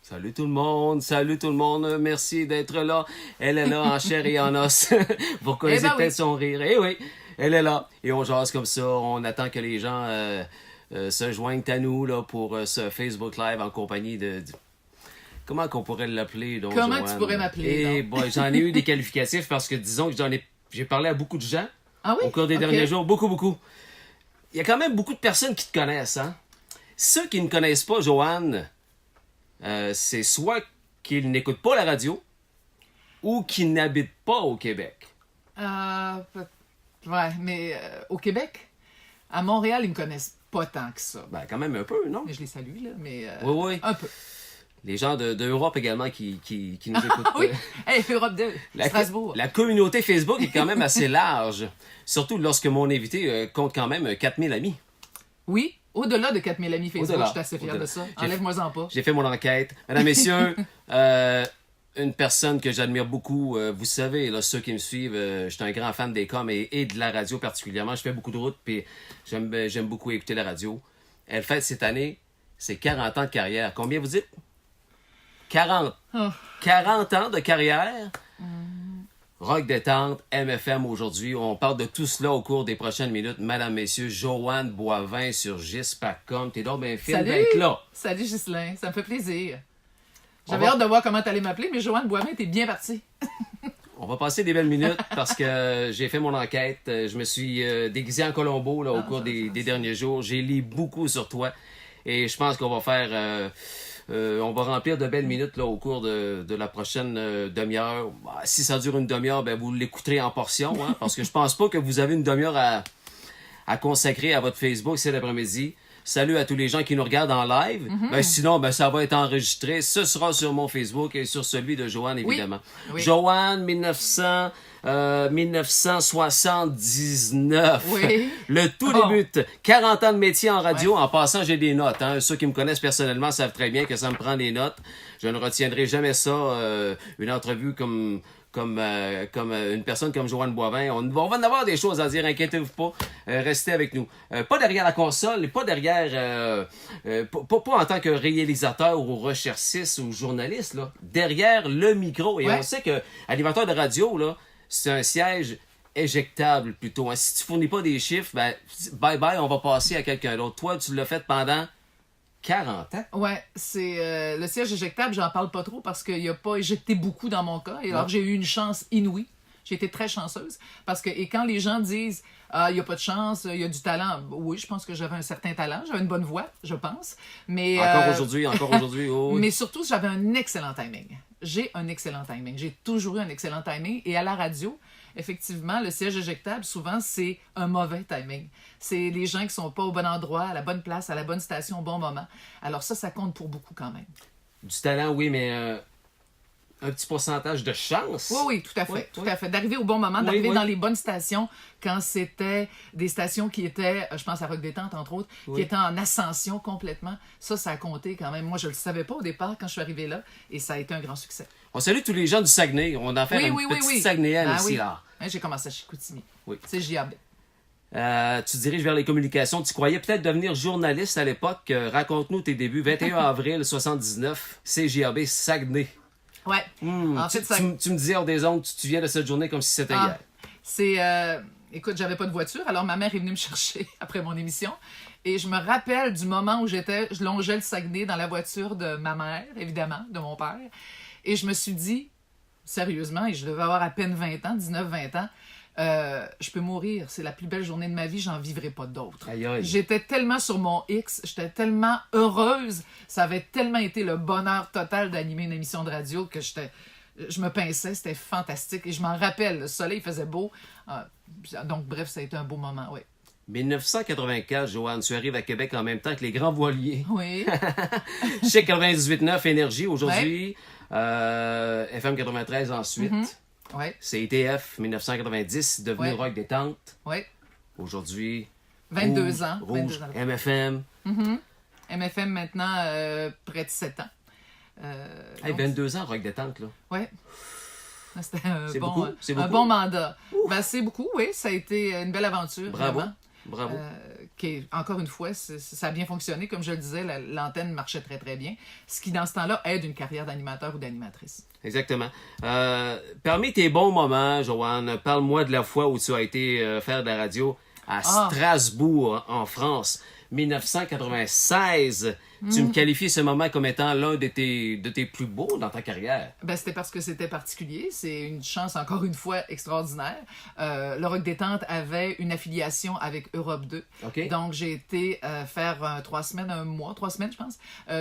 Salut tout le monde, merci d'être là. Elle est là en chair et en os. Vous reconnaissez peut-être son rire. Eh oui, elle est là. Et on jase comme ça, on attend que les gens se joignent à nous là, pour ce Facebook Live en compagnie de... Comment qu'on pourrait l'appeler? Donc, Comment Joanne? tu pourrais m'appeler? Eh boy, j'en ai eu des qualificatifs parce que disons que j'ai parlé à beaucoup de gens au cours des Ok. derniers jours. Beaucoup. Il y a quand même beaucoup de personnes qui te connaissent, hein? Ceux qui ne connaissent pas Joanne, c'est soit qu'ils n'écoutent pas la radio ou qu'ils n'habitent pas au Québec. Ouais, mais au Québec, à Montréal, ils me connaissent pas tant que ça. Ben, quand même un peu, non? Mais je les salue, là, mais Oui. un peu. Les gens d'Europe également qui nous écoutent. Oui, hey, Europe 2, Strasbourg. La communauté Facebook est quand même assez large. Surtout lorsque mon invité compte quand même 4000 amis. Oui, au-delà de 4000 amis Facebook, Au-delà. je suis assez fier de ça. Enlève-moi-en pas. J'ai fait mon enquête. Mesdames, messieurs, une personne que j'admire beaucoup, vous savez, là, ceux qui me suivent, je suis un grand fan des coms et de la radio particulièrement. Je fais beaucoup de routes, puis j'aime beaucoup écouter la radio. Elle fête cette année ses 40 ans de carrière. Combien vous dites? 40. 40 ans de carrière. Rock détente, MFM aujourd'hui. On parle de tout cela au cours des prochaines minutes. Mesdames, messieurs, Joanne Boivin sur GIS.com. T'es donc bien fine d'être là. Salut Ghislain, ça me fait plaisir. J'avais hâte de voir comment t'allais m'appeler, mais Joanne Boivin, t'es bien partie. On va passer des belles minutes parce que j'ai fait mon enquête. Je me suis déguisé en Colombo là, au cours des derniers jours. J'ai lu beaucoup sur toi et je pense qu'on va faire... on va remplir de belles minutes là, au cours de la prochaine demi-heure. Si ça dure une demi-heure, ben, vous l'écouterez en portions, hein, parce que je pense pas que vous avez une demi-heure à consacrer à votre Facebook cet après-midi. Salut à tous les gens qui nous regardent en live. Ben, sinon, ça va être enregistré. Ce sera sur mon Facebook et sur celui de Joanne, évidemment. Oui. Joanne, 1979. Oui. Le tout débute. 40 ans de métier en radio. En passant, j'ai des notes. Hein. Ceux qui me connaissent personnellement savent très bien que ça me prend des notes. Je ne retiendrai jamais ça. Une entrevue comme une personne comme Joanne Boivin. On va en avoir des choses à dire, inquiétez-vous pas. Restez avec nous. Pas derrière la console, pas derrière... pas en tant que réalisateur ou recherchiste ou journaliste, là. Derrière le micro. Et on sait que animateur de radio, là, c'est un siège éjectable plutôt. Si tu fournis pas des chiffres, ben bye, on va passer à quelqu'un d'autre. Toi, tu l'as fait pendant 40 ans. Ouais, c'est le siège éjectable, j'en parle pas trop parce qu'il a pas éjecté beaucoup dans mon cas. Et alors j'ai eu une chance inouïe. J'ai été très chanceuse parce que quand les gens disent il y a pas de chance, il y a du talent. Oui, je pense que j'avais un certain talent, j'avais une bonne voix, je pense. Mais encore aujourd'hui. Oh, oui. Mais surtout, j'avais un excellent timing. J'ai un excellent timing. J'ai toujours eu un excellent timing et à la radio, effectivement, le siège éjectable, souvent, c'est un mauvais timing. C'est les gens qui sont pas au bon endroit, à la bonne place, à la bonne station, au bon moment. Alors ça compte pour beaucoup quand même. Du talent, oui, mais un petit pourcentage de chance. Oui, tout à fait. Tout à fait. D'arriver au bon moment, d'arriver dans les bonnes stations quand c'était des stations qui étaient, je pense à Rock Détente, entre autres, qui étaient en ascension complètement. Ça a compté quand même. Moi, je le savais pas au départ quand je suis arrivée là et ça a été un grand succès. On salue tous les gens du Saguenay. On a fait une petite Saguenayenne ici, là. J'ai commencé à Chicoutimi. Oui. C'est JAB. Tu te diriges vers les communications. Tu croyais peut-être devenir journaliste à l'époque. Raconte-nous tes débuts. 21 avril 79, CJAB Saguenay. Ouais. En fait, tu me disais hors des ondes, tu te souviens de cette journée comme si c'était hier. C'est... écoute, j'avais pas de voiture, alors ma mère est venue me chercher après mon émission. Et je me rappelle du moment où je longeais le Saguenay dans la voiture de ma mère, évidemment, de mon père. Et je me suis dit, sérieusement, et je devais avoir à peine 20 ans, 19-20 ans, je peux mourir, c'est la plus belle journée de ma vie, j'en vivrai pas d'autre. Aïe, aïe. J'étais tellement sur mon X, j'étais tellement heureuse, ça avait tellement été le bonheur total d'animer une émission de radio que je me pinçais, c'était fantastique. Et je m'en rappelle, le soleil faisait beau. Donc, bref, ça a été un beau moment, oui. 1984, Joanne, tu arrives à Québec en même temps que les grands voiliers. Oui. Chez 98.9 Énergie aujourd'hui, FM 93 ensuite. Ouais. CITF 1990, devenu Rock Détente. Oui. Aujourd'hui, 22 ans. Rouge, 22 ans. MFM. MFM maintenant, près de 7 ans. Hey, 22 ans, Rock Détente, là. Oui. C'était un beaucoup. bon mandat. Ben, c'est beaucoup, oui. Ça a été une belle aventure. Bravo. Vraiment. Bravo. encore une fois, ça a bien fonctionné. Comme je le disais, l'antenne marchait très, très bien. Ce qui, dans ce temps-là, aide une carrière d'animateur ou d'animatrice. Exactement. Parmi tes bons moments, Joanne, parle-moi de la fois où tu as été faire de la radio à Strasbourg, en France. 1996. Tu me qualifies ce moment comme étant l'un de tes plus beaux dans ta carrière. Ben, c'était parce que c'était particulier. C'est une chance, encore une fois, extraordinaire. Le Rock Détente avait une affiliation avec Europe 2. Okay. Donc, j'ai été faire 3 semaines, 3 semaines, je pense,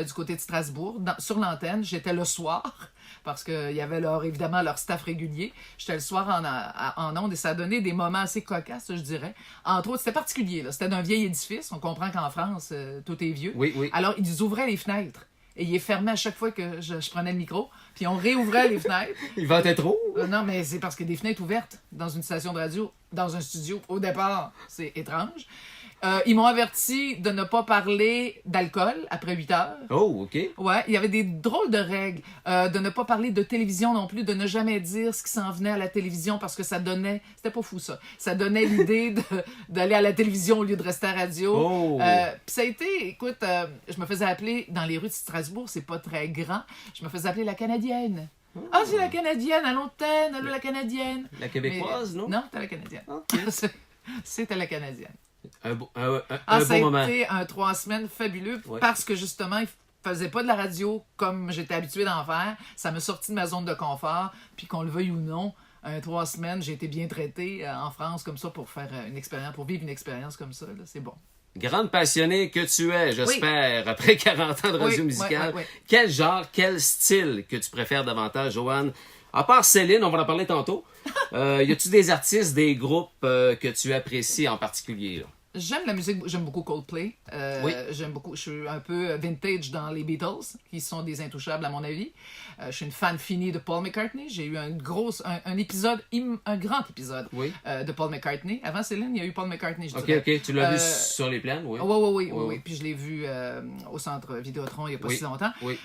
du côté de Strasbourg. Sur l'antenne, j'étais le soir, parce qu'il y avait évidemment leur staff régulier. J'étais le soir en ondes et ça a donné des moments assez cocasses, je dirais. Entre autres, c'était particulier. Là. C'était d'un vieil édifice. On comprend qu'en France, tout est vieux. Oui, oui. Alors, ils ouvraient les fenêtres. Et il est fermé à chaque fois que je prenais le micro. Puis on réouvrait les fenêtres. Il ventait trop? Non, mais c'est parce qu'il y a des fenêtres ouvertes dans une station de radio, dans un studio. Au départ, c'est étrange. Ils m'ont averti de ne pas parler d'alcool après 8 heures. Oh, OK. Ouais, il y avait des drôles de règles. De ne pas parler de télévision non plus, de ne jamais dire ce qui s'en venait à la télévision parce que ça donnait... C'était pas fou, ça. Ça donnait l'idée d'aller à la télévision au lieu de rester à la radio. Oh. Puis ça a été... Écoute, je me faisais appeler... Dans les rues de Strasbourg, c'est pas très grand. Je me faisais appeler la Canadienne. Oh. Ah, c'est la Canadienne, à l'antenne. Allô, la Canadienne. La Québécoise, non? Non, c'était la Canadienne. Okay. C'était la Canadienne. Un beau Ça moment. a été un 3 semaines fabuleux parce que justement, il faisait pas de la radio comme j'étais habituée d'en faire. Ça m'a sorti de ma zone de confort. Puis qu'on le veuille ou non, 3 semaines, j'ai été bien traitée en France comme ça pour faire une expérience, pour vivre une expérience comme ça. Là, c'est bon. Grande passionnée que tu es, j'espère, après 40 ans de radio musicale. Oui. Quel genre, quel style que tu préfères davantage, Joanne? À part Céline, on va en parler tantôt. Y a-tu des artistes, des groupes que tu apprécies en particulier? Là? J'aime la musique, j'aime beaucoup Coldplay. Oui. J'aime beaucoup, je suis un peu vintage dans les Beatles, qui sont des intouchables à mon avis. Je suis une fan finie de Paul McCartney. J'ai eu un épisode, un grand épisode de Paul McCartney. Avant Céline, il y a eu Paul McCartney, je dirais. OK. Tu l'as vu sur les plaines, oui? Oui. Puis je l'ai vu au centre Vidéotron il n'y a pas si longtemps. Oui.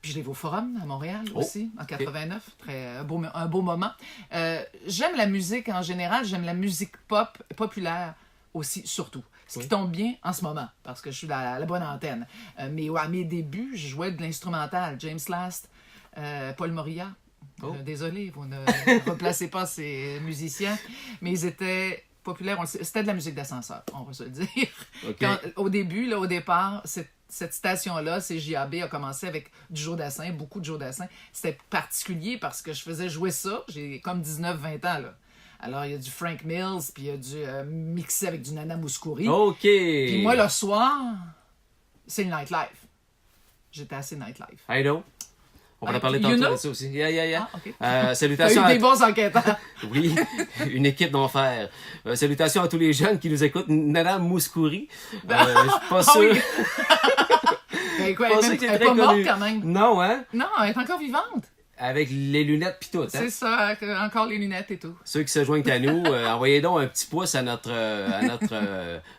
Puis je l'ai vu au Forum à Montréal aussi, en 89. Un beau moment. J'aime la musique en général. J'aime la musique populaire aussi, surtout. Ce qui tombe bien en ce moment, parce que je suis à la bonne antenne. Mais à mes débuts, je jouais de l'instrumental. James Last, Paul Moria. Désolé, vous ne replacez pas ces musiciens, mais ils étaient populaires. C'était de la musique d'ascenseur, on va se le dire. Okay. Au départ, cette station-là, CJAB, a commencé avec du Joe Dassin, beaucoup de Joe Dassin. C'était particulier parce que je faisais jouer ça. J'ai comme 19-20 ans, là. Alors, il y a du Frank Mills, puis il y a du mixé avec du Nana Mouskouri. OK. Puis moi, le soir, c'est le nightlife. J'étais assez nightlife. I know. On va en parler tantôt de ça aussi. Yeah. Ah, OK. Salutations T'as eu des bons enquêteurs. Oui, une équipe d'enfer. Salutations à tous les jeunes qui nous écoutent. Nana Mouskouri. Je suis pas sûr. Oui. Ben, quoi, elle est pas morte quand même. Non, hein? Non, elle est encore vivante. Avec les lunettes pis tout, hein? C'est ça, encore les lunettes et tout. Ceux qui se joignent à nous, envoyez donc un petit pouce à notre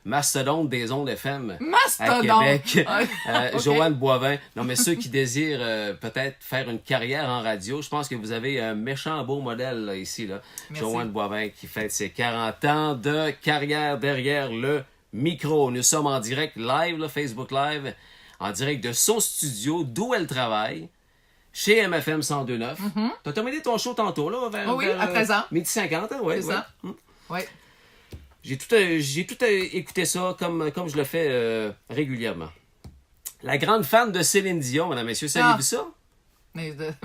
mastodonte des ondes FM Mastodonte! à Québec. Okay. Joanne Boivin. Non, mais ceux qui désirent peut-être faire une carrière en radio, je pense que vous avez un méchant beau modèle là, ici. Là. Joanne Boivin qui fête ses 40 ans de carrière derrière le micro. Nous sommes en direct live, là, Facebook Live, en direct de son studio, d'où elle travaille. Chez MFM 102.9. T'as terminé ton show tantôt, là, vers à 13h. 12h50, hein? Ouais, c'est ça. Ouais. J'ai tout écouté ça comme je le fais régulièrement. La grande fan de Céline Dion, mesdames et messieurs, savez-vous ça?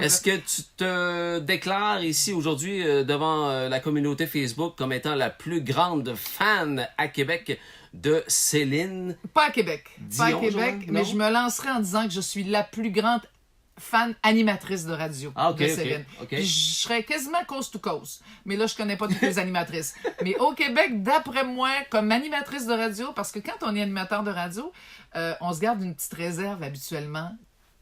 Est-ce que tu te déclares ici aujourd'hui devant la communauté Facebook comme étant la plus grande fan à Québec de Céline? Pas à Québec. Dion, pas à Québec, mais je me lancerai en disant que je suis la plus grande fan animatrice de radio de Céline. Okay. Je serais quasiment coast to coast. Mais là, je connais pas toutes les animatrices. Mais au Québec, d'après moi, comme animatrice de radio, parce que quand on est animateur de radio, on se garde une petite réserve habituellement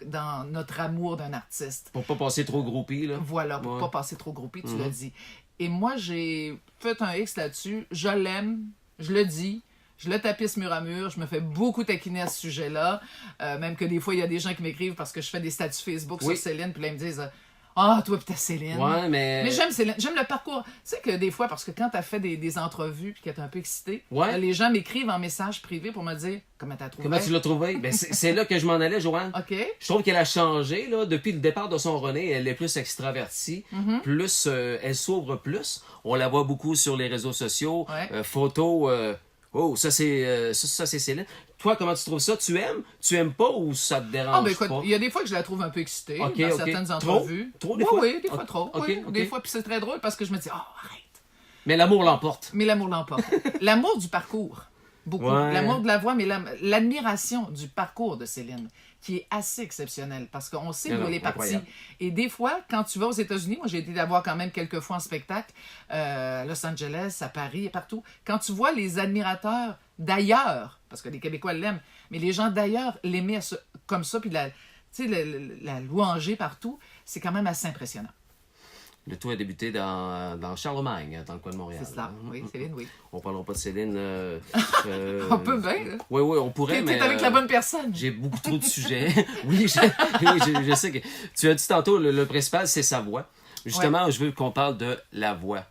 dans notre amour d'un artiste. Pour pas passer trop groupie, là. Voilà, pour pas passer trop groupie, tu l'as dit. Et moi, j'ai fait un X là-dessus. Je l'aime, je le dis. Je le tapisse mur à mur, je me fais beaucoup taquiner à ce sujet-là. Même que des fois, il y a des gens qui m'écrivent parce que je fais des statuts Facebook sur Céline, puis là, ils me disent Ah, toi, pis ta Céline. Ouais, Mais j'aime Céline. J'aime le parcours. Tu sais que des fois, parce que quand t'as fait des entrevues puis que t'es un peu excité, Ouais. les gens m'écrivent en message privé pour me dire comment t'as trouvé. Comment tu l'as trouvé? Ben, c'est là que je m'en allais, Joanne. OK. Je trouve qu'elle a changé, là, depuis le départ de son René. Elle est plus extravertie, plus, elle s'ouvre plus. On la voit beaucoup sur les réseaux sociaux, Ouais. photos. Oh, ça c'est Céline. Toi, comment tu trouves ça? Tu aimes? Tu aimes pas ou ça te dérange Ah, ben écoute, pas? il y a des fois que je la trouve un peu excitée Ok, dans ok. certaines Trop? entrevues. Trop, des Oui, fois? oui, des fois Ok, trop. ok, Oui, ok. des fois, puis c'est très drôle parce que je me dis, oh, arrête. Mais l'amour l'emporte. Mais l'amour l'emporte. L'amour du parcours, beaucoup. Ouais. L'amour de la voix, mais l'admiration du parcours de Céline, qui est assez exceptionnel parce qu'on sait Non, où non, elle est partie. incroyable. Et des fois, quand tu vas aux États-Unis, moi j'ai été la voir quand même quelques fois en spectacle, à Los Angeles, à Paris et partout. Quand tu vois les admirateurs d'ailleurs, parce que les Québécois l'aiment, mais les gens d'ailleurs l'aimaient comme ça, puis tu sais, la louanger partout, c'est quand même assez impressionnant. Le tout a débuté dans Charlemagne, dans le coin de Montréal. C'est cela. Oui, Céline, oui. On parlera pas de Céline. On peut bien, là. Oui, oui, on pourrait, mais... T'es avec la bonne personne. J'ai beaucoup trop de sujets. Oui, je sais que... Tu as dit tantôt, le principal, c'est sa voix. Justement, je veux qu'on parle de la voix.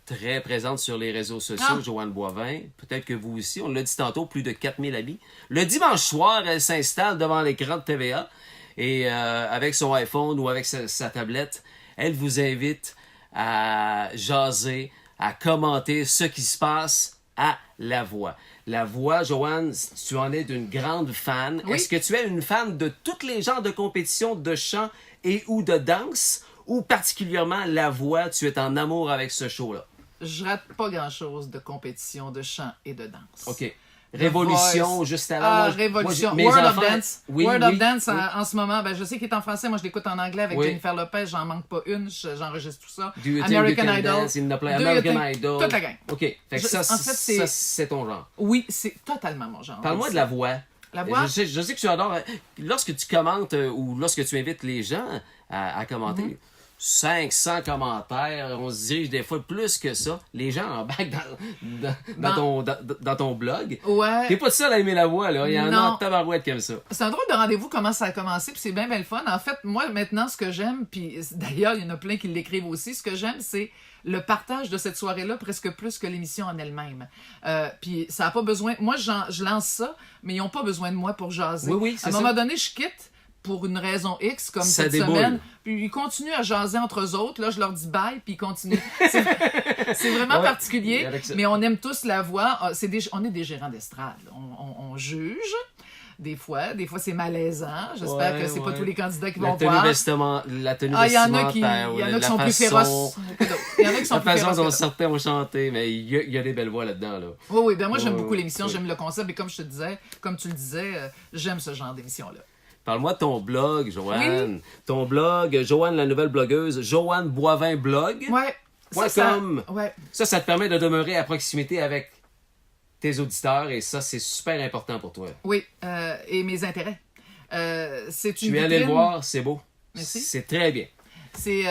Très présente sur les réseaux sociaux, Joanne Boivin. Peut-être que vous aussi, on l'a dit tantôt, plus de 4000 amis. Le dimanche soir, elle s'installe devant l'écran de TVA et avec son iPhone ou avec sa tablette, elle vous invite à jaser, à commenter ce qui se passe à la voix. La voix, Joanne, tu en es d'une grande fan. Oui. Est-ce que tu es une fan de tous les genres de compétitions de chant et ou de danse? Ou particulièrement la voix, tu es en amour avec ce show-là? Je rate pas grand-chose de compétition de chant et de danse. OK. Révolution, Voice. juste avant. Ah, moi, Révolution. mes World enfants- of Dance. Oui, World oui, of Dance, oui. en ce moment, ben, je sais qu'il est en français. Moi, je l'écoute en anglais avec Oui. Jennifer Lopez. J'en manque pas une. J'enregistre tout ça. Do you think American you can Idol. dance? Il en a plein. Do you American think- Idol. Toute la gang. OK. Fait que ça, En fait, c'est ton genre. Oui, c'est totalement mon genre. Parle-moi de la voix. La voix? Je sais que tu adores. Lorsque tu commentes ou lorsque tu invites les gens à commenter, Mm-hmm. 500 commentaires, on se dirige des fois plus que ça. Les gens embarquent dans ton blog. Ouais. T'es pas le seul à aimer la voix, là. Il y en a Non. en tabarouette comme ça. C'est un drôle de rendez-vous, comment ça a commencé, puis c'est bien, bien le fun. En fait, moi, maintenant, ce que j'aime, puis d'ailleurs, il y en a plein qui l'écrivent aussi, ce que j'aime, c'est le partage de cette soirée-là, presque plus que l'émission en elle-même. Puis ça n'a pas besoin... Moi, je lance ça, mais ils n'ont pas besoin de moi pour jaser. Oui, oui, c'est À un ça. moment donné, je quitte pour une raison X, comme Ça cette déboule. semaine, puis ils continuent à jaser entre eux autres. Là, je leur dis bye, puis ils continuent. C'est vraiment Ouais. particulier, Avec ça. mais on aime tous la voix. On est des gérants d'estrade. On juge. Des fois c'est malaisant. J'espère Ouais, que c'est pas ouais. tous les candidats qui La vont tenue voir. la tenue Ah, il y en a qui vestimentaire, sont plus féroces que d'autres. Il y en a qui sont La plus façon féroces que dont d'autres. certains ont chanté, mais il y a des belles voix là-dedans, là. Oui, oui, ben moi j'aime Ouais, beaucoup l'émission, ouais. j'aime le concept et comme tu le disais, j'aime ce genre d'émission-là. Parle-moi de ton blog, Joanne. Oui. Ton blog, Joanne, la nouvelle blogueuse, Joanne Boivin Blog. Ouais. .com. Ouais. Ça te permet de demeurer à proximité avec tes auditeurs et ça, c'est super important pour toi. Oui, et mes intérêts. C'est une Tu es allé le vitrine- voir, c'est beau. Merci. C'est très bien. C'est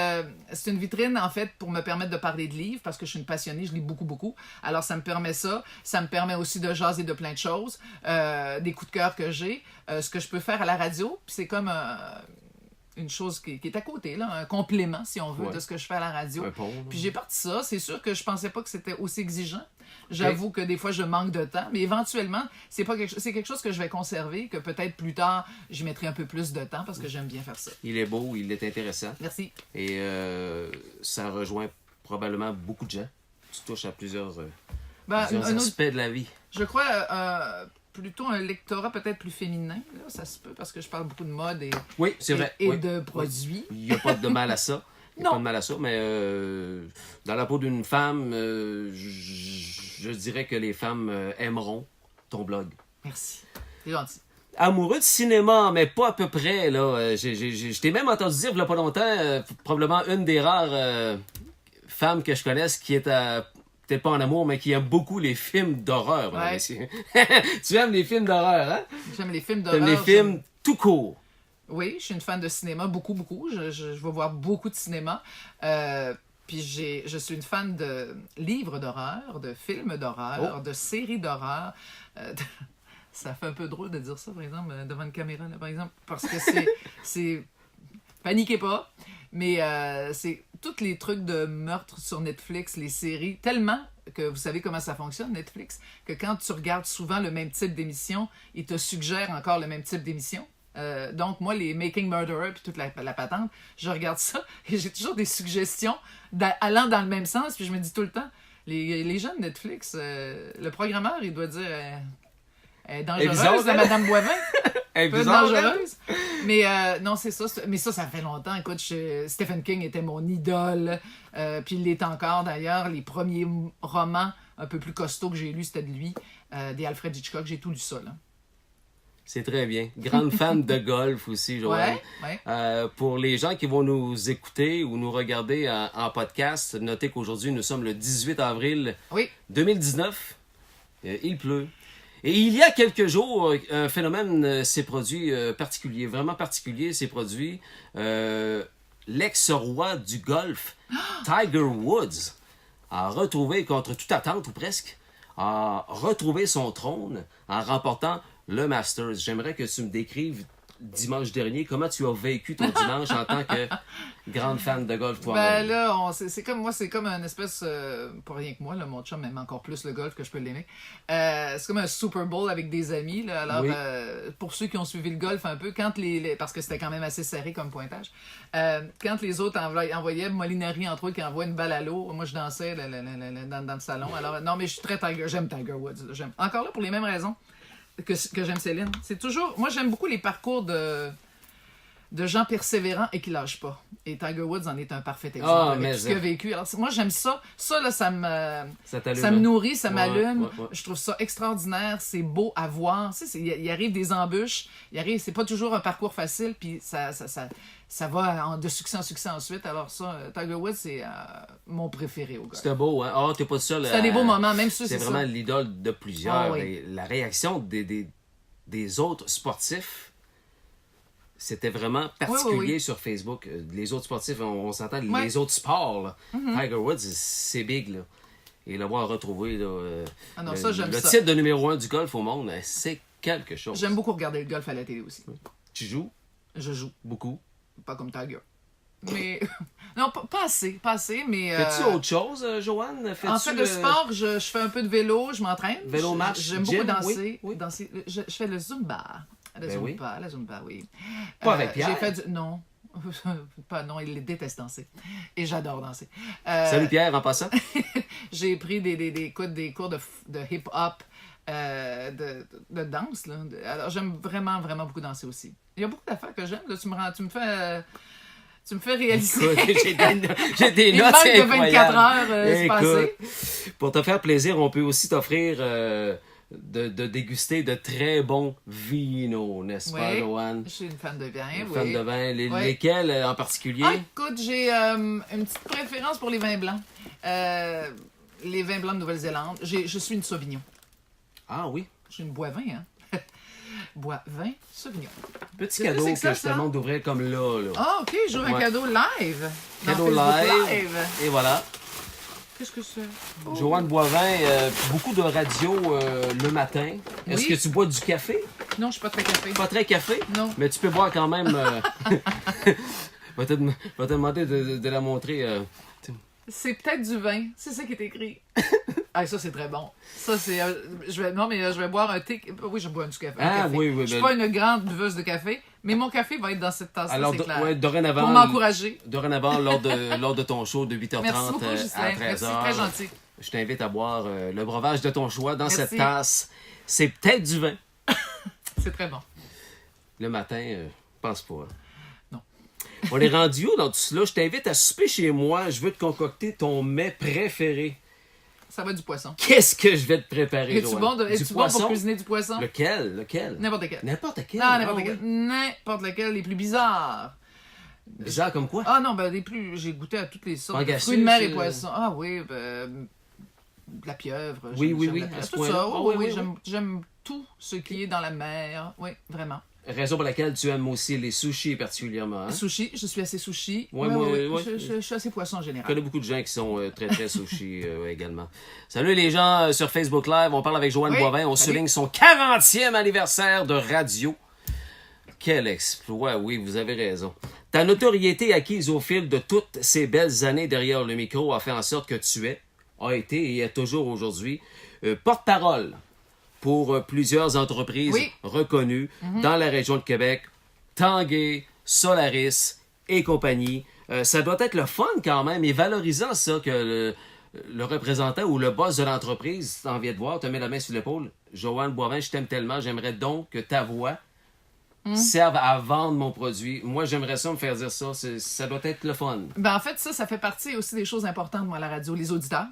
une vitrine, en fait, pour me permettre de parler de livres, parce que je suis une passionnée, je lis beaucoup, beaucoup. Alors, ça me permet ça. Ça me permet aussi de jaser de plein de choses, des coups de cœur que j'ai, ce que je peux faire à la radio. Puis c'est comme une chose qui est à côté, là, un complément, si on veut, Ouais. de ce que je fais à la radio. Un pont. Puis j'ai parti ça. C'est sûr que je pensais pas que c'était aussi exigeant. J'avoue que des fois, je manque de temps, mais éventuellement, c'est quelque chose que je vais conserver, que peut-être plus tard, j'y mettrai un peu plus de temps parce que j'aime bien faire ça. Il est beau, il est intéressant. Merci. Et ça rejoint probablement beaucoup de gens. Tu touches à plusieurs Ben, un autre- aspects de la vie. Je crois plutôt un lectorat peut-être plus féminin, là, ça se peut, parce que je parle beaucoup de mode Oui, c'est vrai. et oui. de produits. Il n'y a pas de mal à ça. Il n'y a Non. pas de mal à ça, mais dans la peau d'une femme, je dirais que les femmes aimeront ton blog. Merci. C'est gentil. Amoureux de cinéma, mais pas à peu près. Là. Je t'ai même entendu dire, il n'y a pas longtemps, probablement une des rares femmes que je connaisse qui est peut-être pas en amour, mais qui aime beaucoup les films d'horreur. Ouais. Madame Messier. Tu aimes les films d'horreur, hein? J'aime les films d'horreur. T'aimes les films tout court. Oui, je suis une fan de cinéma, beaucoup, beaucoup. Je vais voir beaucoup de cinéma. Puis je suis une fan de livres d'horreur, de films d'horreur, de séries d'horreur. Ça fait un peu drôle de dire ça, par exemple, devant une caméra, là, par exemple, parce que c'est... Paniquez pas. Mais c'est tous les trucs de meurtre sur Netflix, les séries, tellement que vous savez comment ça fonctionne, Netflix, que quand tu regardes souvent le même type d'émission, ils te suggèrent encore le même type d'émission. Donc, moi, les Making Murderer puis toute la patente, je regarde ça et j'ai toujours des suggestions allant dans le même sens. Puis je me dis tout le temps, les gens de Netflix, le programmeur, il doit dire elle est dangereuse, la Madame Boivin. Elle est Peu bizarre, dangereuse. Mais non, c'est ça. Mais ça fait longtemps. Écoute, Stephen King était mon idole. Puis il l'est encore d'ailleurs. Les premiers romans un peu plus costauds que j'ai lus, c'était de lui. Des Alfred Hitchcock. J'ai tout lu ça, là. C'est très bien. Grande fan de golf aussi, Joanne. Ouais. Pour les gens qui vont nous écouter ou nous regarder en podcast, notez qu'aujourd'hui, nous sommes le 18 avril 2019. Il pleut. Et il y a quelques jours, un phénomène s'est produit particulier, vraiment particulier s'est produit. L'ex-roi du golf, Tiger Woods, a retrouvé, contre toute attente ou presque, a retrouvé son trône en remportant le Masters. J'aimerais que tu me décrives dimanche dernier comment tu as vécu ton dimanche en tant que grande fan de golf toi-même. Ben là, c'est comme moi, c'est comme une espèce, pas rien que moi, là, mon chum aime encore plus le golf que je peux l'aimer. C'est comme un Super Bowl avec des amis. Là. Alors, Oui. pour ceux qui ont suivi le golf un peu, quand parce que c'était quand même assez serré comme pointage, quand les autres envoyaient Molinari, entre autres, qui envoie une balle à l'eau, moi je dansais dans le salon. Alors, non, mais je suis très Tiger, j'aime Tiger Woods. J'aime. Encore là, pour les mêmes raisons que j'aime Céline. C'est toujours, moi j'aime beaucoup les parcours de gens persévérants et qui lâchent pas. Et Tiger Woods en est un parfait exemple avec tout ce qu'il a vécu. Alors, moi, j'aime ça. Ça, là, ça me nourrit, ça m'allume. Ouais. Je trouve ça extraordinaire. C'est beau à voir. Tu sais, il arrive des embûches. C'est pas toujours un parcours facile. Puis ça va de succès en succès ensuite. Alors ça, Tiger Woods, c'est mon préféré au golf. C'était beau, hein? Oh, t'es pas seul. C'était des beaux moments, même ça, c'est c'est vraiment ça. l'idole de plusieurs. Ah oui. Et la réaction des autres sportifs, c'était vraiment particulier Oui. sur Facebook. Les autres sportifs, on s'entend, Ouais. les autres sports, là. Tiger Woods, c'est big, là. Et l'avoir retrouvé, là, Ah non, ça, j'aime le ça. titre de numéro 1 du golf au monde, c'est quelque chose. J'aime beaucoup regarder le golf à la télé aussi. Tu joues Je joue. beaucoup. Pas comme Tiger. Mais. Non, pas assez, mais. Fais-tu autre chose, Joanne? En fait, le sport, je fais un peu de vélo, je m'entraîne. Vélo, marche, J'aime gym, beaucoup danser. oui. danser. Je fais le Zumba. Oui. La Zumba, oui. Pas avec Pierre. J'ai fait non. Non, il déteste danser. Et j'adore danser. Salut Pierre, en passant. J'ai pris des cours de hip-hop, de danse. Là. Alors, j'aime vraiment, vraiment beaucoup danser aussi. Il y a beaucoup d'affaires que j'aime. Là, tu me fais réaliser. Écoute, j'ai des Il notes manque de 24 incroyables. heures c'est passé. Pour te faire plaisir, on peut aussi t'offrir de déguster de très bons vinos, n'est-ce pas, Joanne? Je suis une fan de vin, Une oui. fan de vin. Oui. Lesquels en particulier? Ah, écoute, j'ai une petite préférence pour les vins blancs. Les vins blancs de Nouvelle-Zélande. Je suis une Sauvignon. Ah oui. Je suis une bois-vin, hein? Bois-vin, Sauvignon. Petit Qu'est-ce cadeau que que, c'est que je ça, te demande d'ouvrir comme là. Ah, OK, j'ouvre un Ouais. cadeau live. Dans Cadeau Facebook live. Et voilà. Qu'est-ce que c'est? Oh. Joanne Boivin, beaucoup de radio le matin. Est-ce Oui. que tu bois du café? Non, je suis pas très café. Pas très café? Non. Mais tu peux boire quand même. Va te demander de la montrer. C'est peut-être du vin. C'est ça qui est écrit. Ah, ça, c'est très bon. Ça, c'est... je vais boire un thé... Oui, je bois du café. Ah, café. oui, Je suis ben- pas une grande buveuse de café, mais mon café va être dans cette tasse-là, Alors, c'est clair. ouais, dorénavant. Pour m'encourager. Dorénavant, lors de ton show de 8h30 Merci beaucoup, à Ghislain. 13h. Merci, très gentil. Je t'invite à boire le breuvage de ton choix dans Merci. cette tasse. C'est peut-être du vin. C'est très bon. Le matin, pense pas. Non. On est rendu où dans tout cela? Je t'invite à souper chez moi. Je veux te concocter ton mets préféré. Ça va du poisson. Qu'est-ce que je vais te préparer, Es-tu Joanne? bon, Du es-tu bon poisson? pour cuisiner du poisson? Lequel? N'importe quel. N'importe quel. Non, n'importe Ah, quel. oui. N'importe lequel, les plus bizarres. Bizarre comme quoi? Ah non, ben les plus... J'ai goûté à toutes les sortes de Pangasius, fruits de mer et poissons. Ah oui, de la pieuvre. Oui, j'aime oui, la oui, pieuvre. à ce Tout point-là. ça, Ah, oui, oui, oui, oui, j'aime tout ce qui est dans la mer. Oui, vraiment. Raison pour laquelle tu aimes aussi les sushis particulièrement. Hein? Sushi, je suis assez sushi. Ouais, Ouais, moi, ouais, ouais. Je suis assez poisson en Je général. connais beaucoup de gens qui sont très, très sushis également. Salut les gens sur Facebook Live. On parle avec Joanne Oui, Boivin. On salut. souligne son 40e anniversaire de radio. Quel exploit, oui, vous avez raison. Ta notoriété acquise au fil de toutes ces belles années derrière le micro a fait en sorte que as été et est toujours aujourd'hui porte-parole pour plusieurs entreprises reconnues dans la région de Québec, Tanguay, Solaris et compagnie. Ça doit être le fun quand même et valorisant ça que le représentant ou le boss de l'entreprise t'en vient de voir, te met la main sur l'épaule. Joanne Boivin, je t'aime tellement, j'aimerais donc que ta voix serve à vendre mon produit. Moi, j'aimerais ça me faire dire ça. Ça doit être le fun. Ben, en fait, ça fait partie aussi des choses importantes, moi, à la radio. Les auditeurs,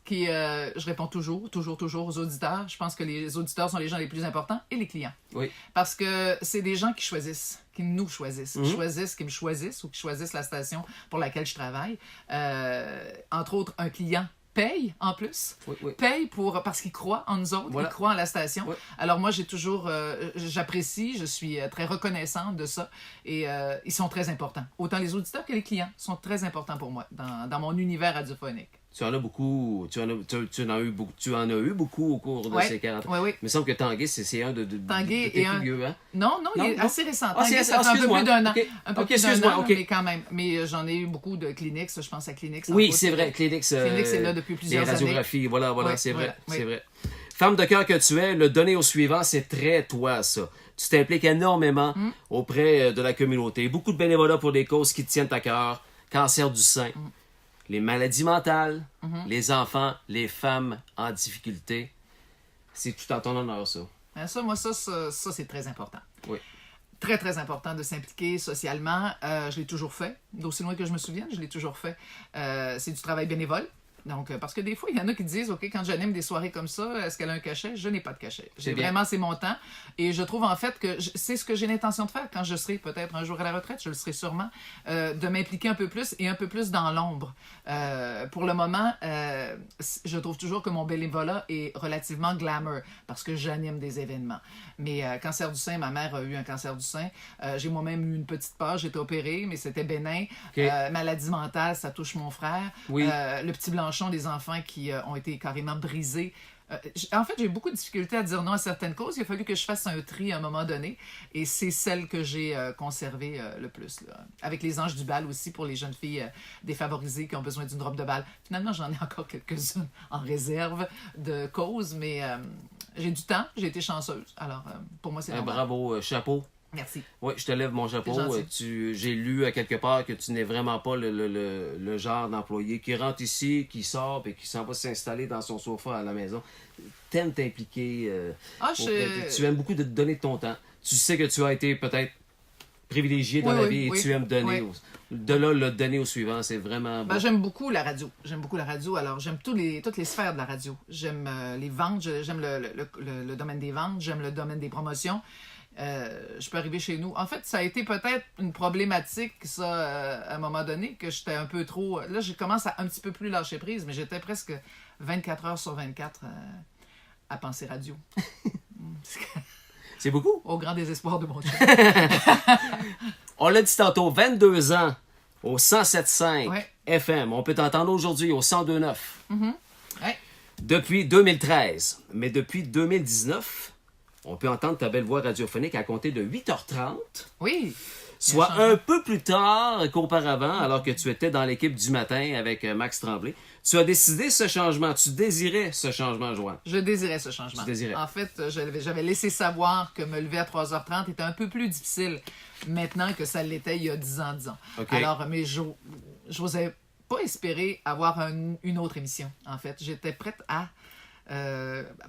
je réponds toujours aux auditeurs. Je pense que les auditeurs sont les gens les plus importants et les clients. Oui. Parce que c'est des gens qui choisissent, qui nous choisissent, qui me choisissent ou qui choisissent la station pour laquelle je travaille. Entre autres, un client paye en plus, paye parce qu'il croit en nous autres, il croit en la station. Oui. Alors moi, j'ai toujours, j'apprécie, je suis très reconnaissante de ça et ils sont très importants. Autant les auditeurs que les clients sont très importants pour moi dans mon univers radiophonique. Tu en as beaucoup, tu en as eu beaucoup au cours de ces 40 ans. Oui. Il me semble que Tanguay, c'est un de Tanguay tes plus vieux, hein? Non, il est assez récent. Tanguay, ça fait un peu plus d'un an. Un peu plus d'un an, mais quand même. Mais j'en ai eu beaucoup de Kleenex, je pense à Kleenex. Oui, c'est vrai, Kleenex. Kleenex est là depuis plusieurs années. Les radiographies, voilà, c'est vrai. Femme de cœur que tu es, le donner au suivant, c'est très toi, ça. Tu t'impliques énormément auprès de la communauté. Beaucoup de bénévolat pour des causes qui te tiennent à cœur. Cancer du sein. Les maladies mentales, les enfants, les femmes en difficulté. C'est tout en ton honneur, ça. Ça, c'est très important. Oui. Très, très important de s'impliquer socialement. Je l'ai toujours fait. D'aussi loin que je me souvienne, je l'ai toujours fait. C'est du travail bénévole. Donc, parce que des fois, il y en a qui disent, OK, quand j'anime des soirées comme ça, est-ce qu'elle a un cachet? Je n'ai pas de cachet. C'est mon temps. Et je trouve en fait que c'est ce que j'ai l'intention de faire quand je serai peut-être un jour à la retraite, je le serai sûrement, de m'impliquer un peu plus et un peu plus dans l'ombre. Pour le moment, je trouve toujours que mon bénévolat est relativement glamour parce que j'anime des événements. Mais cancer du sein, ma mère a eu un cancer du sein. J'ai moi-même eu une petite page, j'ai été opérée, mais c'était bénin. Okay. Maladie mentale, ça touche mon frère. Oui. Le petit Blanchon, des enfants qui ont été carrément brisés. En fait, j'ai eu beaucoup de difficultés à dire non à certaines causes. Il a fallu que je fasse un tri à un moment donné. Et c'est celle que j'ai conservée le plus. Là. Avec les anges du bal aussi, pour les jeunes filles défavorisées qui ont besoin d'une robe de bal. Finalement, j'en ai encore quelques-unes en réserve de causes, mais j'ai du temps, j'ai été chanceuse. Alors, pour moi, c'est normal. Bravo, chapeau. Merci. Oui, je te lève mon chapeau. J'ai lu à quelque part que tu n'es vraiment pas le genre d'employé qui rentre ici, qui sort et qui s'en va s'installer dans son sofa à la maison. T'aimes t'impliquer. Tu aimes beaucoup de te donner de ton temps. Tu sais que tu as été peut-être privilégié dans la vie et tu aimes donner. De là, le donner au suivant, c'est vraiment bon. J'aime beaucoup la radio. Alors, j'aime toutes les sphères de la radio. J'aime les ventes, j'aime le domaine des ventes, j'aime le domaine des promotions. Je peux arriver chez nous. En fait, ça a été peut-être une problématique, ça, à un moment donné, que j'étais un peu trop... Là, je commence à un petit peu plus lâcher prise, mais j'étais presque 24 heures sur 24 à penser radio. C'est beaucoup? Au grand désespoir de mon chum. On l'a dit tantôt, 22 ans au 107.5 FM. On peut t'entendre aujourd'hui au 102.9. Depuis 2013. Mais depuis 2019... on peut entendre ta belle voix radiophonique à compter de 8h30. Oui. Soit un peu plus tard qu'auparavant, alors que tu étais dans l'équipe du matin avec Max Tremblay. Tu as décidé ce changement. Tu désirais ce changement, Joanne. Je désirais ce changement. En fait, j'avais laissé savoir que me lever à 3h30 était un peu plus difficile maintenant que ça l'était il y a 10 ans. Okay. Alors, mais j'osais pas espérer avoir une autre émission, en fait. J'étais prête à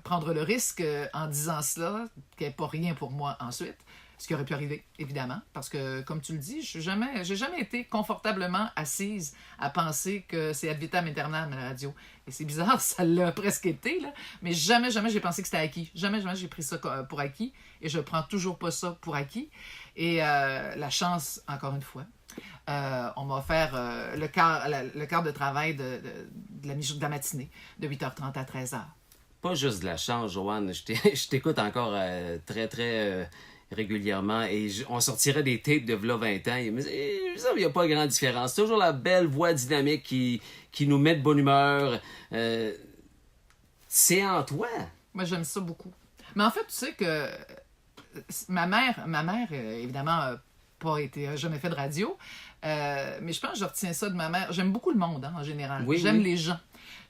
prendre le risque en disant cela, qu'il n'y ait pas rien pour moi ensuite, ce qui aurait pu arriver, évidemment, parce que, comme tu le dis, j'ai jamais été confortablement assise à penser que c'est ad vitam aeternam à la radio. Et c'est bizarre, ça l'a presque été, là, mais jamais j'ai pensé que c'était acquis. Jamais j'ai pris ça pour acquis, et je prends toujours pas ça pour acquis. Et la chance, encore une fois, on m'a offert le quart de travail de la matinée, de 8h30 à 13h. Pas juste de la chance, Joanne. Je t'écoute encore très, très régulièrement et on sortirait des tapes de v'là 20 ans. Mais il n'y a pas grande différence. C'est toujours la belle voix dynamique qui nous met de bonne humeur. C'est en toi. Moi, j'aime ça beaucoup. Mais en fait, tu sais que ma mère évidemment, jamais fait de radio. Mais je pense que je retiens ça de ma mère. J'aime beaucoup le monde, en général. Oui, J'aime oui. les gens.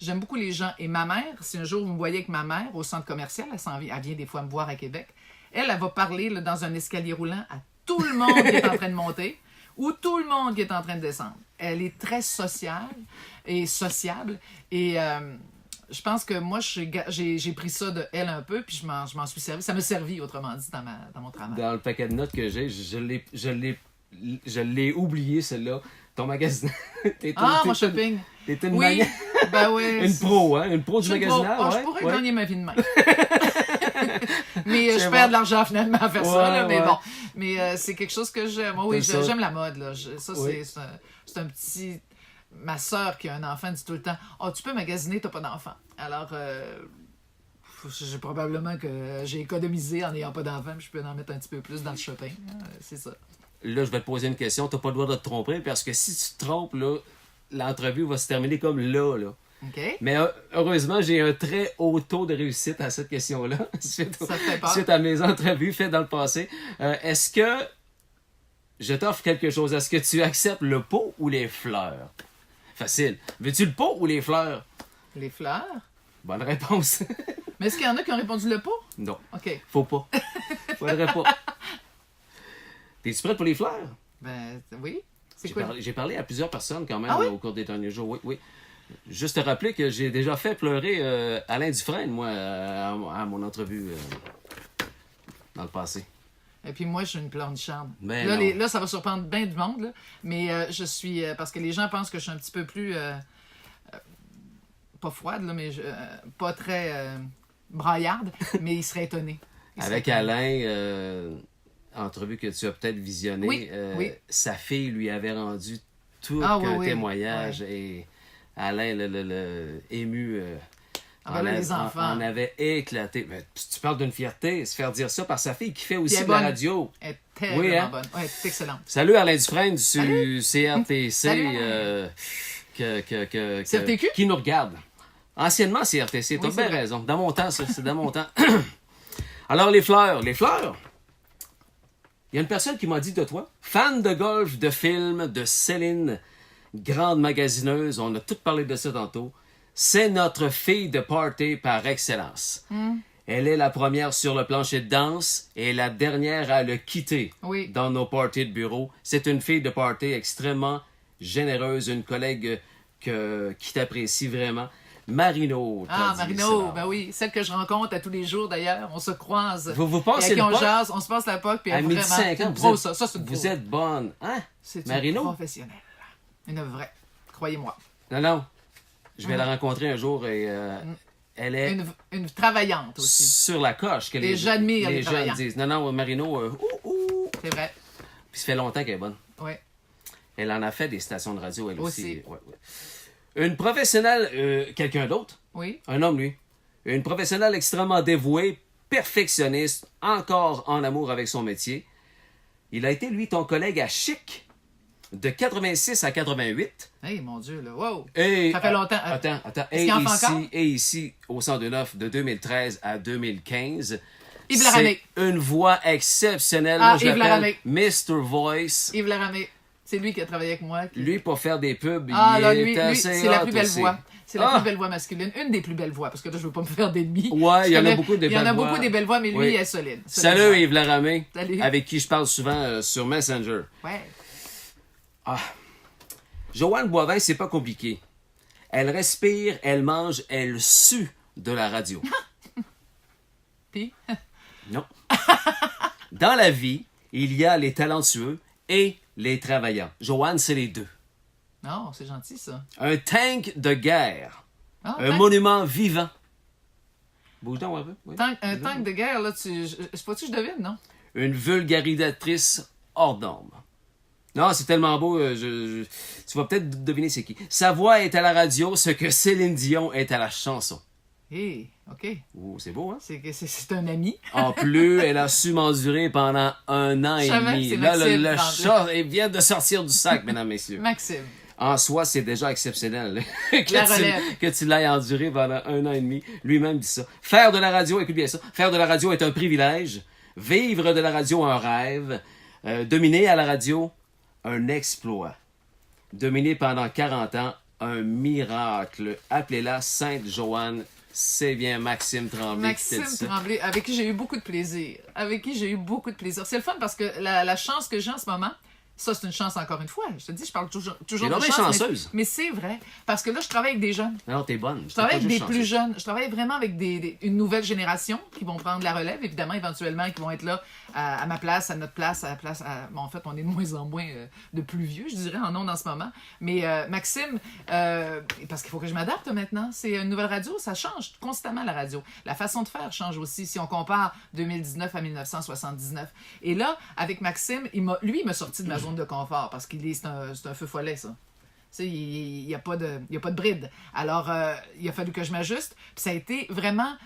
J'aime beaucoup les gens. Et ma mère, si un jour vous me voyez avec ma mère au centre commercial, elle vient des fois me voir à Québec, elle va parler là, dans un escalier roulant à tout le monde qui est en train de monter ou tout le monde qui est en train de descendre. Elle est très sociale et sociable. Et je pense que moi, j'ai pris ça de elle un peu, puis je m'en suis servi. Ça m'a servi, autrement dit, dans mon travail. Dans le paquet de notes que j'ai, je l'ai oublié, celle-là. Ton magasin. Mon shopping. T'es une Oui, ben oui. Une pro, hein? Une pro du magasinage. Je pourrais gagner ma vie de même. Mais je perds de l'argent finalement à faire ça, là, mais bon. Mais c'est quelque chose que j'aime. Oui, j'aime la mode, là. C'est un petit... Ma sœur qui a un enfant dit tout le temps « Oh, tu peux magasiner, t'as pas d'enfant. » Alors, j'ai probablement que j'ai économisé en n'ayant pas d'enfant, puis je peux en mettre un petit peu plus dans le shopping. C'est ça. Là, je vais te poser une question. T'as pas le droit de te tromper parce que si tu te trompes, là, l'entrevue va se terminer comme là. OK. Mais heureusement, j'ai un très haut taux de réussite à cette question-là suite à mes entrevues faites dans le passé. Est-ce que je t'offre quelque chose? Est-ce que tu acceptes le pot ou les fleurs? Facile. Veux-tu le pot ou les fleurs? Les fleurs. Bonne réponse. Mais est-ce qu'il y en a qui ont répondu le pot? Non. OK. Faut pas. Faudrait pas. T'es-tu prête pour les fleurs? Ben, oui. J'ai parlé à plusieurs personnes quand même oui? au cours des derniers jours. Oui, oui. Juste te rappeler que j'ai déjà fait pleurer Alain Dufresne, moi, à mon entrevue dans le passé. Et puis moi, je suis une pleurnicharde. Mais là, ça va surprendre bien du monde, là. Mais je suis... parce que les gens pensent que je suis un petit peu plus... pas froide, là, mais pas très braillarde, mais ils seraient étonnés. Avec Alain, entrevue que tu as peut-être visionnée, oui. Sa fille lui avait rendu tout un témoignage et Alain, le ému... les enfants. On avait éclaté. Mais tu parles d'une fierté, se faire dire ça par sa fille qui fait aussi de la radio. Elle est tellement bonne. Ouais, elle est excellente. Salut Alain Dufresne du CRTC CRTQ? Qui nous regarde. Anciennement CRTC, t'as bien raison. Dans mon temps, ça, c'est dans mon temps. Alors les fleurs. Il y a une personne qui m'a dit de toi, fan de golf, de films, de Céline, grande magasineuse, on a tout parlé de ça tantôt. C'est notre fille de party par excellence. Elle est la première sur le plancher de danse et la dernière à le quitter dans nos parties de bureau. C'est une fille de party extrêmement généreuse, une collègue qui t'apprécie vraiment. Marino. Marino, ben oui. Celle que je rencontre à tous les jours d'ailleurs. On se croise. Vous passez le on jase, on se passe la POC, puis elle est vraiment pro, ça. Ça, c'est une pro. Vous êtes bonne. Hein? C'est Marino? une professionnelle. Une vraie. Croyez-moi. Non. Je vais la rencontrer un jour et elle est... Une travaillante aussi. Sur la coche. Que j'admire les jeunes disent. Non, Marino, C'est vrai. Puis ça fait longtemps qu'elle est bonne. Oui. Elle en a fait des stations de radio, elle aussi. Ouais. Une professionnelle, quelqu'un d'autre. Oui. Un homme, lui. Une professionnelle extrêmement dévouée, perfectionniste, encore en amour avec son métier. Il a été, lui, ton collègue à Chic, de 86 à 88. Hey, mon Dieu, là. Wow! Et, ça fait longtemps. Attends. Et ici, au 109, de 2013 à 2015. Yves Laramé. C'est une voix exceptionnelle. Ah, moi, je Yves l'appelle Mr. Voice. Yves Laramé. C'est lui qui a travaillé avec moi. Lui, pour faire des pubs, lui, c'est la plus belle voix. C'est la plus belle voix masculine. Une des plus belles voix, parce que là, je veux pas me faire d'ennemis. Ouais, il y en a beaucoup de belles voix. Il y en a beaucoup des belles voix, mais lui, il est solide. Salut Yves Laramé. Salut. Avec qui je parle souvent sur Messenger. Ouais. Joanne Boivin, c'est pas compliqué. Elle respire, elle mange, elle sue de la radio. Puis? Non. Dans la vie, il y a les talentueux et les travaillants. Joanne, c'est les deux. Non, c'est gentil, ça. Un tank de guerre. Un monument vivant. Bouge donc un peu. Oui. Un tank de guerre, là, c'est pas-tu que je devine, non? Une vulgarisatrice hors norme. Non, c'est tellement beau, tu vas peut-être deviner c'est qui. Sa voix est à la radio, ce que Céline Dion est à la chanson. OK. Oh, c'est beau, hein? C'est un ami. En plus, elle a su m'endurer pendant 1 an et demi. Là, le chat vient de sortir du sac, mesdames, messieurs. Maxime. En soi, c'est déjà exceptionnel que tu l'aies enduré pendant 1 an et demi. Lui-même dit ça. Faire de la radio, écoute bien ça, faire de la radio est un privilège. Vivre de la radio, un rêve. Dominer à la radio, un exploit. Dominer pendant 40 ans, un miracle. Appelez-la Sainte-Joanne. C'est bien Maxime Tremblay qui Maxime t'a dit ça. Tremblay, avec qui j'ai eu beaucoup de plaisir. C'est le fun parce que la chance que j'ai en ce moment, ça, c'est une chance encore une fois. Je te dis, je parle toujours T'es de vraiment chance, chanceuse. mais c'est vrai. Parce que là, je travaille avec des jeunes. Non, t'es bonne. Je travaille avec des plus jeunes. Je travaille vraiment avec une nouvelle génération qui vont prendre la relève, évidemment, éventuellement, qui vont être là à ma place, à notre place, à la place. Bon, en fait, on est de moins en moins de plus vieux, je dirais, en ondes en ce moment. Mais Maxime, parce qu'il faut que je m'adapte maintenant. C'est une nouvelle radio, ça change constamment la radio. La façon de faire change aussi si on compare 2019 à 1979. Et là, avec Maxime, il m'a sorti de ma zone de confort parce c'est un feu follet, ça. Tu sais, il n'y a pas de bride. Alors, il a fallu que je m'ajuste. Puis ça a été vraiment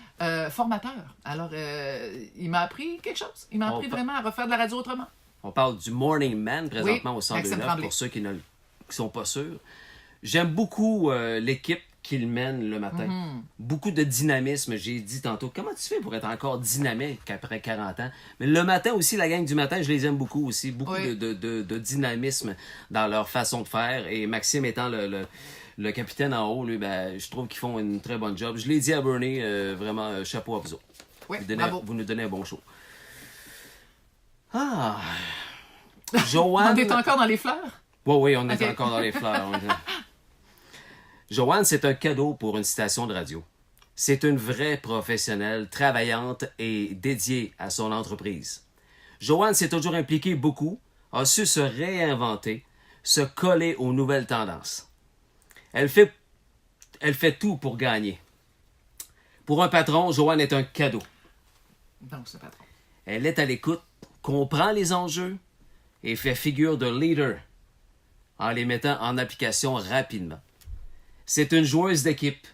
formateur. Alors, il m'a appris quelque chose. Il m'a appris vraiment à refaire de la radio autrement. On parle du Morning Man présentement au centre de Maxime neuf Tremblay. pour ceux qui ne sont pas sûrs. J'aime beaucoup l'équipe qu'il mène le matin. Beaucoup de dynamisme. J'ai dit tantôt, comment tu fais pour être encore dynamique après 40 ans? Mais le matin aussi, la gang du matin, je les aime beaucoup aussi. Beaucoup de dynamisme dans leur façon de faire. Et Maxime étant le capitaine en haut, lui, ben, je trouve qu'ils font une très bonne job. Je l'ai dit à Bernie, vraiment, chapeau à vous autres. Oui, Vous nous donnez un bon show. Ah! On Joanne... est encore dans les fleurs? Oui, on est Ok. encore dans les fleurs. Joanne, c'est un cadeau pour une station de radio. C'est une vraie professionnelle, travaillante et dédiée à son entreprise. Joanne s'est toujours impliquée beaucoup, a su se réinventer, se coller aux nouvelles tendances. Elle fait tout pour gagner. Pour un patron, Joanne est un cadeau. Donc, ce patron. Elle est à l'écoute, comprend les enjeux et fait figure de leader en les mettant en application rapidement. C'est une joueuse d'équipe.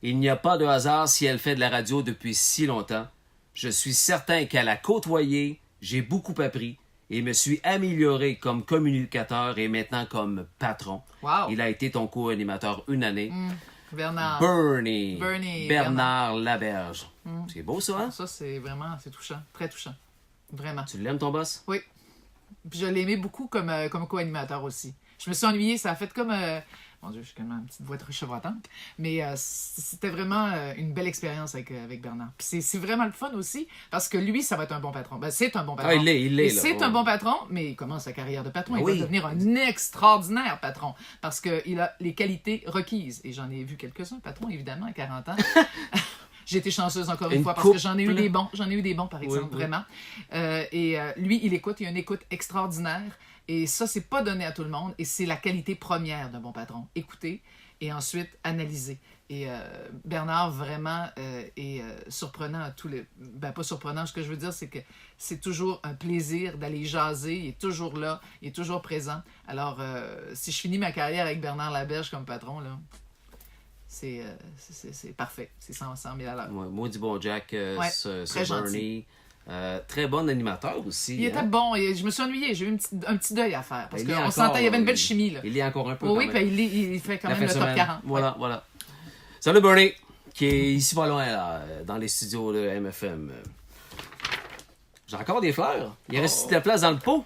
Il n'y a pas de hasard si elle fait de la radio depuis si longtemps. Je suis certain qu'elle a côtoyé, j'ai beaucoup appris et me suis amélioré comme communicateur et maintenant comme patron. Wow. Il a été ton co-animateur une année. Bernard. Bernard Laberge. C'est beau ça, hein? Ça, c'est touchant. Très touchant. Vraiment. Tu l'aimes ton boss? Oui. Puis je l'ai aimé beaucoup comme co-animateur aussi. Je me suis ennuyée, ça a fait comme... Mon Dieu, je suis quand même une petite voix très chevrotante. Mais c'était vraiment une belle expérience avec Bernard. Puis c'est vraiment le fun aussi, parce que lui, ça va être un bon patron. Ben, c'est un bon patron. Ah, il l'est, Et là. c'est un bon patron, mais il commence sa carrière de patron. Il Oui. va devenir un extraordinaire patron, parce qu'il a les qualités requises. Et j'en ai vu quelques-uns, patrons, évidemment, à 40 ans. J'ai été chanceuse encore une fois parce que j'en ai eu des bons. J'en ai eu des bons, par exemple, vraiment. Lui, il écoute. Il a une écoute extraordinaire. Et ça, c'est pas donné à tout le monde. Et c'est la qualité première d'un bon patron. Écouter et ensuite analyser. Et Bernard, vraiment, est surprenant à tous les... Ben, pas surprenant, ce que je veux dire, c'est que c'est toujours un plaisir d'aller jaser. Il est toujours là. Il est toujours présent. Alors, si je finis ma carrière avec Bernard Laberge comme patron, là... C'est parfait. C'est 100 000 à l'heure. Ouais, maudit bon Jack, Ouais, très Bernie. Très bon animateur aussi. Il était bon. Et je me suis ennuyée. J'ai eu un petit deuil à faire. Parce Il est qu'on encore, sentait, il y avait une belle chimie. Là. Il est encore un peu. Oui, quand même. puis il fait quand La même fin le de top semaine. 40. Voilà, Ouais. voilà. Salut Bernie, qui est ici pas loin, là, dans les studios de MFM. J'ai encore des fleurs. Il reste de la place dans le pot.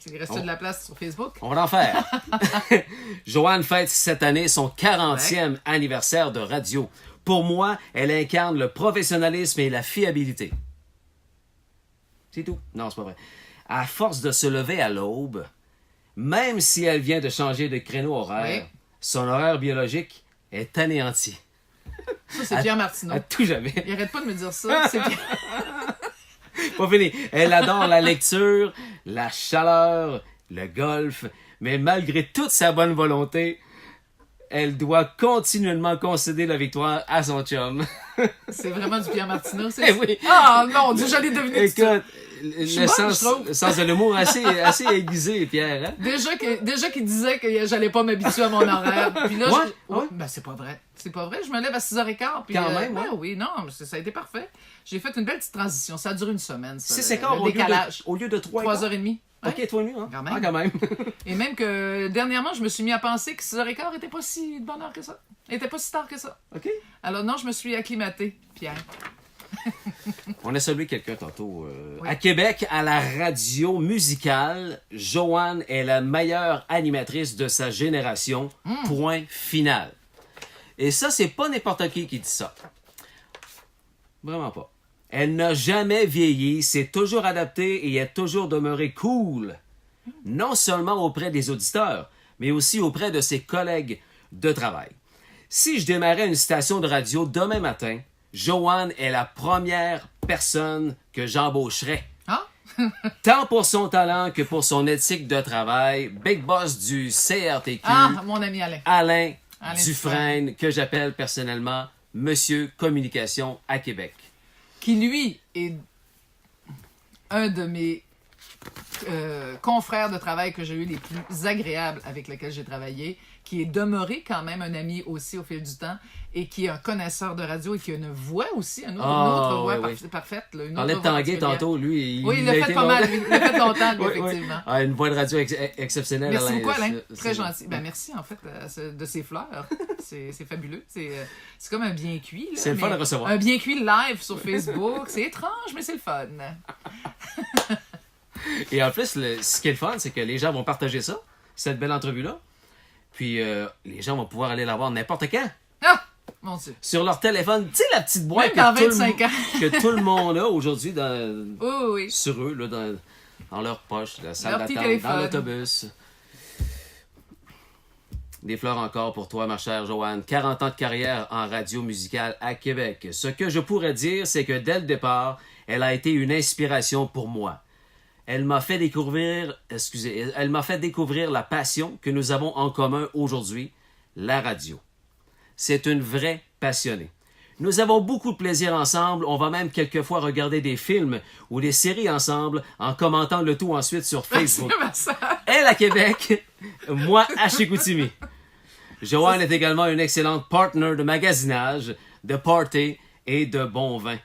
Il reste de la place sur Facebook. On va en faire. Joanne fête cette année son 40e anniversaire de radio. Pour moi, elle incarne le professionnalisme et la fiabilité. C'est tout. Non, c'est pas vrai. À force de se lever à l'aube, même si elle vient de changer de créneau horaire, son horaire biologique est anéanti. Ça, c'est Pierre Martineau. À tout jamais. Il arrête pas de me dire ça. C'est Pierre... Pas fini. Elle adore la lecture, la chaleur, le golf, mais malgré toute sa bonne volonté, elle doit continuellement concéder la victoire à son chum. C'est vraiment du Pierre Martineau. Eh oui. Ah non, Dieu, j'allais devenir tout ça. Écoute, le sens de l'humour assez aiguisé, Pierre. Hein? Déjà qu'il disait que j'allais pas m'habituer à mon horaire. Puis là, ben c'est pas vrai. C'est pas vrai. Je me lève à 6h15. Puis, quand même, ben, oui, non, ça a été parfait. J'ai fait une belle petite transition. Ça a duré une semaine, ça. 6h15 le décalage. au lieu de 3h30. OK, toi nu, hein? Quand même. Ah, quand même. Et même que dernièrement, je me suis mis à penser que 6h15 était pas si de bonne heure que ça. Était pas si tard que ça. OK. Alors non, je me suis acclimatée, Pierre. On a salué quelqu'un tantôt. Oui. À Québec, à la radio musicale, Joanne est la meilleure animatrice de sa génération. Point final. Et ça, c'est pas n'importe qui dit ça. Vraiment pas. Elle n'a jamais vieilli, s'est toujours adaptée et est toujours demeurée cool. Non seulement auprès des auditeurs, mais aussi auprès de ses collègues de travail. Si je démarrais une station de radio demain matin, Joanne est la première personne que j'embaucherais. Ah? Tant pour son talent que pour son éthique de travail. Big boss du CRTQ, Ah, mon ami Alain. Alain Alain Dufresne, que j'appelle personnellement Monsieur Communication à Québec. Qui, lui, est un de mes confrères de travail que j'ai eu les plus agréables avec lesquels j'ai travaillé, qui est demeuré quand même un ami aussi au fil du temps et qui est un connaisseur de radio et qui a une voix aussi, une autre voix parfaite. Là, une Parlait de Tanguay tantôt, lui. Oui, il l'a fait pas mal, lui. Il l'a fait longtemps, lui, Oui, effectivement. oui. Ah, une voix de radio exceptionnelle. Merci Alain. beaucoup, Alain. C'est- Très gentil. Ben, merci, en fait, de ces fleurs. C'est fabuleux. C'est comme un bien cuit. Là, C'est le fun mais à recevoir. Un bien cuit live sur Facebook. C'est étrange, mais c'est le fun. Et en plus, ce qui est le fun, c'est que les gens vont partager ça, cette belle entrevue-là. Puis les gens vont pouvoir aller la voir n'importe quand. Ah! Mon Dieu. Sur leur téléphone. Tu sais, la petite boîte Même dans que, 25 ans. que tout le monde a aujourd'hui dans, Oui. sur eux, là, dans leur poche, la salle Leur petit d'attente, dans téléphone. l'autobus. Des fleurs encore pour toi, ma chère Joanne. 40 ans de carrière en radio musicale à Québec. Ce que je pourrais dire, c'est que dès le départ, elle a été une inspiration pour moi. Elle m'a fait découvrir la passion que nous avons en commun aujourd'hui, la radio. C'est une vraie passionnée. Nous avons beaucoup de plaisir ensemble. On va même quelquefois regarder des films ou des séries ensemble en commentant le tout ensuite sur Facebook. C'est ma sœur. Elle à Québec, moi à Chicoutimi. Joanne est également une excellente partner de magasinage, de party et de bon vin.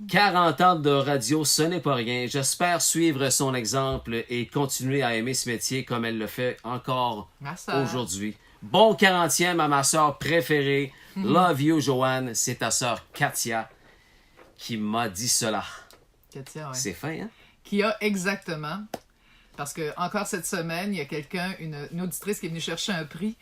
40 ans de radio, ce n'est pas rien. J'espère suivre son exemple et continuer à aimer ce métier comme elle le fait encore Ma sœur. aujourd'hui. Bon 40e à ma sœur préférée. Love you, Joanne. C'est ta sœur Katia qui m'a dit cela. Katia, ouais. C'est fin, hein? Qui a exactement, parce que encore cette semaine, il y a quelqu'un, une auditrice qui est venue chercher un prix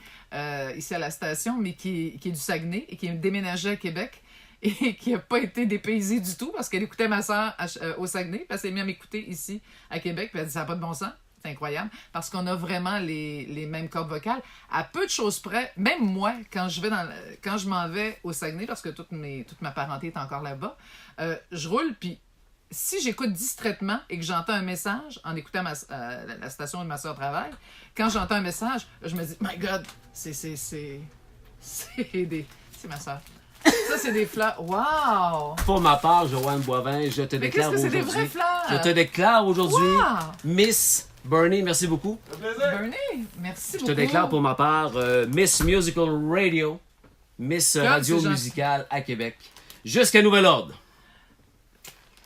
ici à la station, mais qui est du Saguenay et qui est déménagée à Québec et qui n'a pas été dépaysée du tout parce qu'elle écoutait ma soeur au Saguenay, puis elle s'est mise à m'écouter ici à Québec, puis elle a dit ça n'a pas de bon sens. C'est incroyable, parce qu'on a vraiment les mêmes cordes vocales. À peu de choses près, même moi, quand je m'en vais au Saguenay, parce que toute ma parenté est encore là-bas, je roule, puis si j'écoute distraitement et que j'entends un message en écoutant la station de ma soeur travaille, quand j'entends un message, je me dis, my God, c'est ma soeur. Ça, c'est des fleurs. Wow! Pour ma part, Joanne Boivin, je te Mais déclare qu'est-ce que c'est des aujourd'hui. vraies fleurs? Je te déclare aujourd'hui, Wow! Miss Bernie, merci beaucoup. Bernie, merci beaucoup. Je te déclare pour ma part Miss Musical Radio, Miss Radio c'est gentil. Musicale à Québec. Jusqu'à nouvel ordre.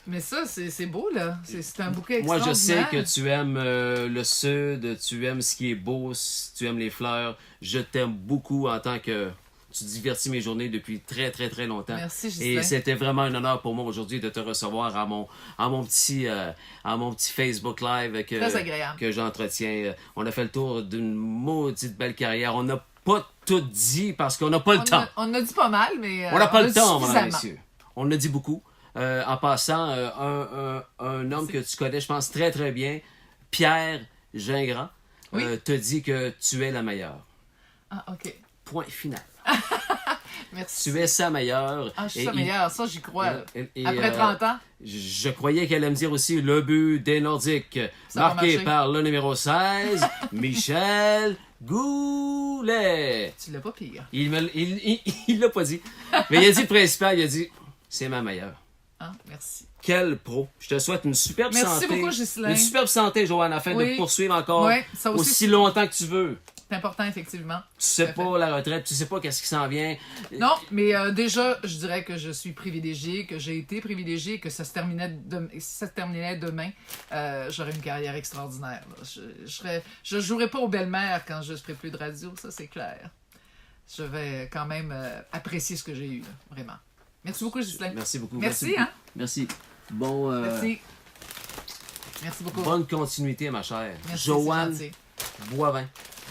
Mais ça, c'est beau, là. C'est un bouquet Moi, je sais extraordinaire. que tu aimes le sud, tu aimes ce qui est beau, tu aimes les fleurs. Je t'aime beaucoup en tant que... Tu divertis mes journées depuis très, très, très longtemps. Merci, Ghislain. Et c'était vraiment un honneur pour moi aujourd'hui de te recevoir à mon petit Facebook Live Très agréable. que j'entretiens. On a fait le tour d'une maudite belle carrière. On n'a pas tout dit parce qu'on n'a pas le temps. On a dit pas mal, mais On n'a pas le dit temps, mesdames et suffisamment. messieurs. On en a dit beaucoup. En passant, un homme que tu connais, je pense, très, très bien, Pierre Gingras, Oui. te dit que tu es la meilleure. Ah, OK. Point final. Merci. Tu es sa meilleure. Ah, je suis Et sa il- meilleure. Ça, j'y crois. et, Après 30 ans. Je croyais qu'elle allait me dire aussi le but des Nordiques, Ça va marqué marcher. par le numéro 16, Michel Goulet. Tu l'as pas pire. Il l'a pas dit. Mais il a dit le principal, il a dit c'est ma meilleure. Ah, merci. Quel pro. Je te souhaite une superbe Merci santé. beaucoup, Ghislain. Une superbe santé, Joanne, afin Oui. de poursuivre encore Oui, ça aussi, aussi longtemps que tu veux. C'est important, effectivement. Tu sais Tout à pas la retraite, tu sais pas qu'est-ce qui s'en vient. Non, mais déjà, je dirais que je suis privilégiée, que j'ai été privilégiée, que ça se terminait demain, j'aurais une carrière extraordinaire. Là. Je jouerai pas aux belles-mères quand je ferai plus de radio, ça c'est clair. Je vais quand même apprécier ce que j'ai eu, là, vraiment. Merci beaucoup, Ghislain. Merci beaucoup. Merci, beaucoup. hein? Merci. Bon, Merci. Merci beaucoup. bonne continuité, ma chère. Merci, Joanne c'est gentil. Boivin,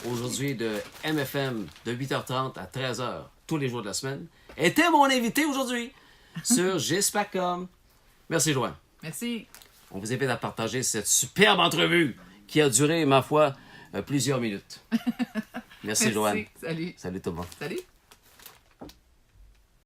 aujourd'hui de MFM, de 8h30 à 13h, tous les jours de la semaine, était mon invité aujourd'hui sur Gispacom. Merci, Joanne. Merci. On vous invite à partager cette superbe entrevue qui a duré, ma foi, plusieurs minutes. Merci, Joanne. Salut. Salut tout le monde. Salut.